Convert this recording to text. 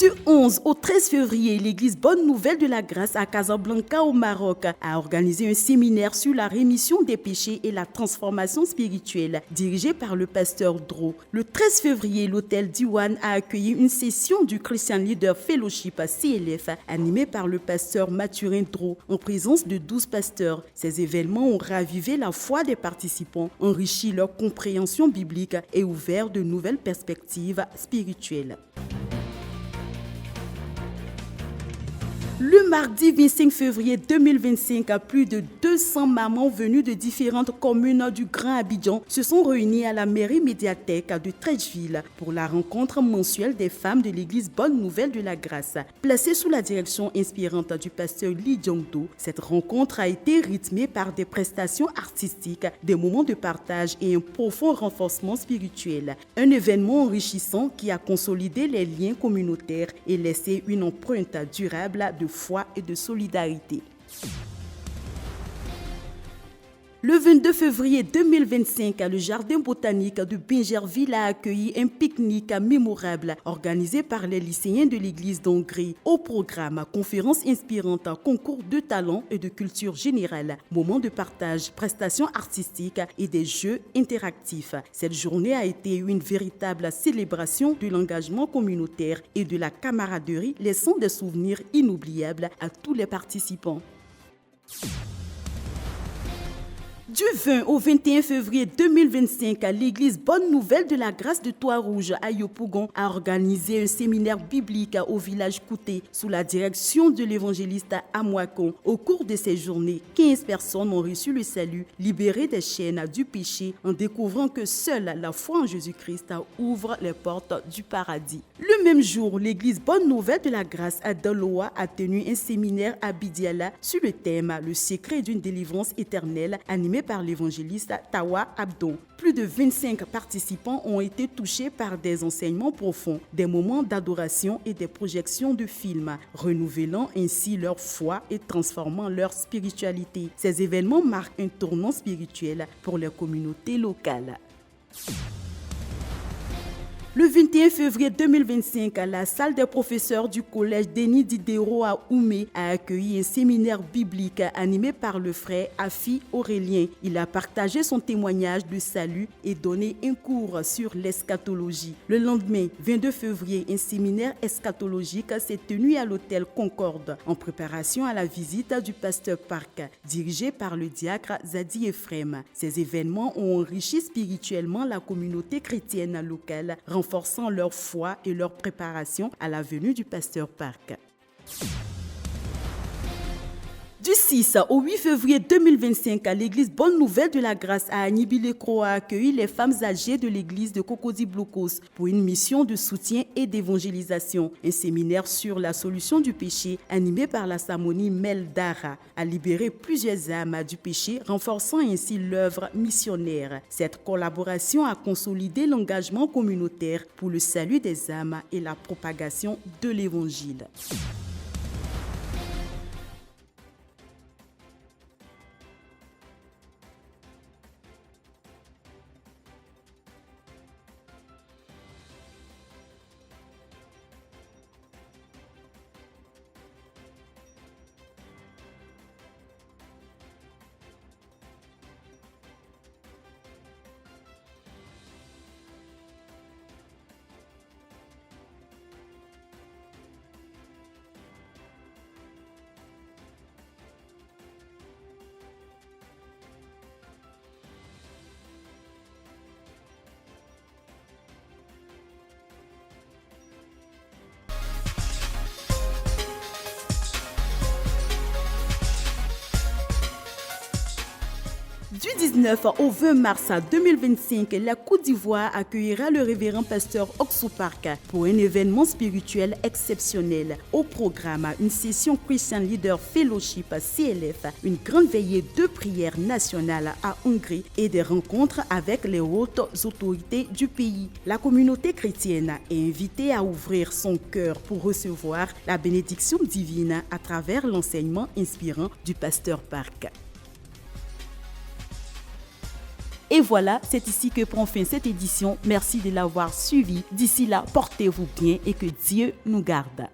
Du 11 au 13 février, l'église Bonne Nouvelle de la Grâce à Casablanca au Maroc a organisé un séminaire sur la rémission des péchés et la transformation spirituelle, dirigé par le pasteur Dro. Le 13 février, l'hôtel Diwan a accueilli une session du Christian Leader Fellowship à CLF, animée par le pasteur Mathurin Dro, en présence de 12 pasteurs. Ces événements ont ravivé la foi des participants, enrichi leur compréhension biblique et ouvert de nouvelles perspectives spirituelles. Le mardi 25 février 2025, plus de 200 mamans venues de différentes communes du Grand Abidjan se sont réunies à la mairie médiathèque de Treichville pour la rencontre mensuelle des femmes de l'église Bonne Nouvelle de la Grâce. Placée sous la direction inspirante du pasteur Lee Jong-do, cette rencontre a été rythmée par des prestations artistiques, des moments de partage et un profond renforcement spirituel. Un événement enrichissant qui a consolidé les liens communautaires et laissé une empreinte durable de foi et de solidarité. Le 22 février 2025, le jardin botanique de Bingerville a accueilli un pique-nique mémorable organisé par les lycéens de l'église d'Hongrie. Au programme, conférences inspirantes, concours de talent et de culture générale, moments de partage, prestations artistiques et des jeux interactifs. Cette journée a été une véritable célébration de l'engagement communautaire et de la camaraderie, laissant des souvenirs inoubliables à tous les participants. Du 20 au 21 février 2025, l'église Bonne Nouvelle de la Grâce de Trois-Rouges à Yopougon a organisé un séminaire biblique au village Kouté sous la direction de l'évangéliste Amouakon. Au cours de ces journées, 15 personnes ont reçu le salut, libérées des chaînes du péché en découvrant que seule la foi en Jésus-Christ ouvre les portes du paradis. Le même jour, l'église Bonne Nouvelle de la Grâce à Daloa a tenu un séminaire à Bidiala sur le thème « Le secret d'une délivrance éternelle » animé par l'évangéliste Tawa Abdon. Plus de 25 participants ont été touchés par des enseignements profonds, des moments d'adoration et des projections de films, renouvelant ainsi leur foi et transformant leur spiritualité. Ces événements marquent un tournant spirituel pour les communautés locales. Le 21 février 2025, la salle des professeurs du collège Denis Diderot à Oumé a accueilli un séminaire biblique animé par le frère Afi Aurélien. Il a partagé son témoignage de salut et donné un cours sur l'eschatologie. Le lendemain, 22 février, un séminaire eschatologique s'est tenu à l'hôtel Concorde en préparation à la visite du pasteur Park, dirigé par le diacre Zadi Ephrem. Ces événements ont enrichi spirituellement la communauté chrétienne locale, renforçant leur foi et leur préparation à la venue du pasteur Park. Du 6 au 8 février 2025, l'église Bonne Nouvelle de la Grâce à Anibilekro a accueilli les femmes âgées de l'église de Cocody Blocos pour une mission de soutien et d'évangélisation. Un séminaire sur la solution du péché animé par la Samonie Mel Dara a libéré plusieurs âmes du péché, renforçant ainsi l'œuvre missionnaire. Cette collaboration a consolidé l'engagement communautaire pour le salut des âmes et la propagation de l'évangile. Du 19 au 20 mars 2025, la Côte d'Ivoire accueillera le révérend pasteur Oxo Park pour un événement spirituel exceptionnel. Au programme, une session Christian Leader Fellowship CLF, une grande veillée de prière nationale à Hongrie et des rencontres avec les hautes autorités du pays. La communauté chrétienne est invitée à ouvrir son cœur pour recevoir la bénédiction divine à travers l'enseignement inspirant du pasteur Park. Et voilà, c'est ici que prend fin cette édition. Merci de l'avoir suivi. D'ici là, portez-vous bien et que Dieu nous garde.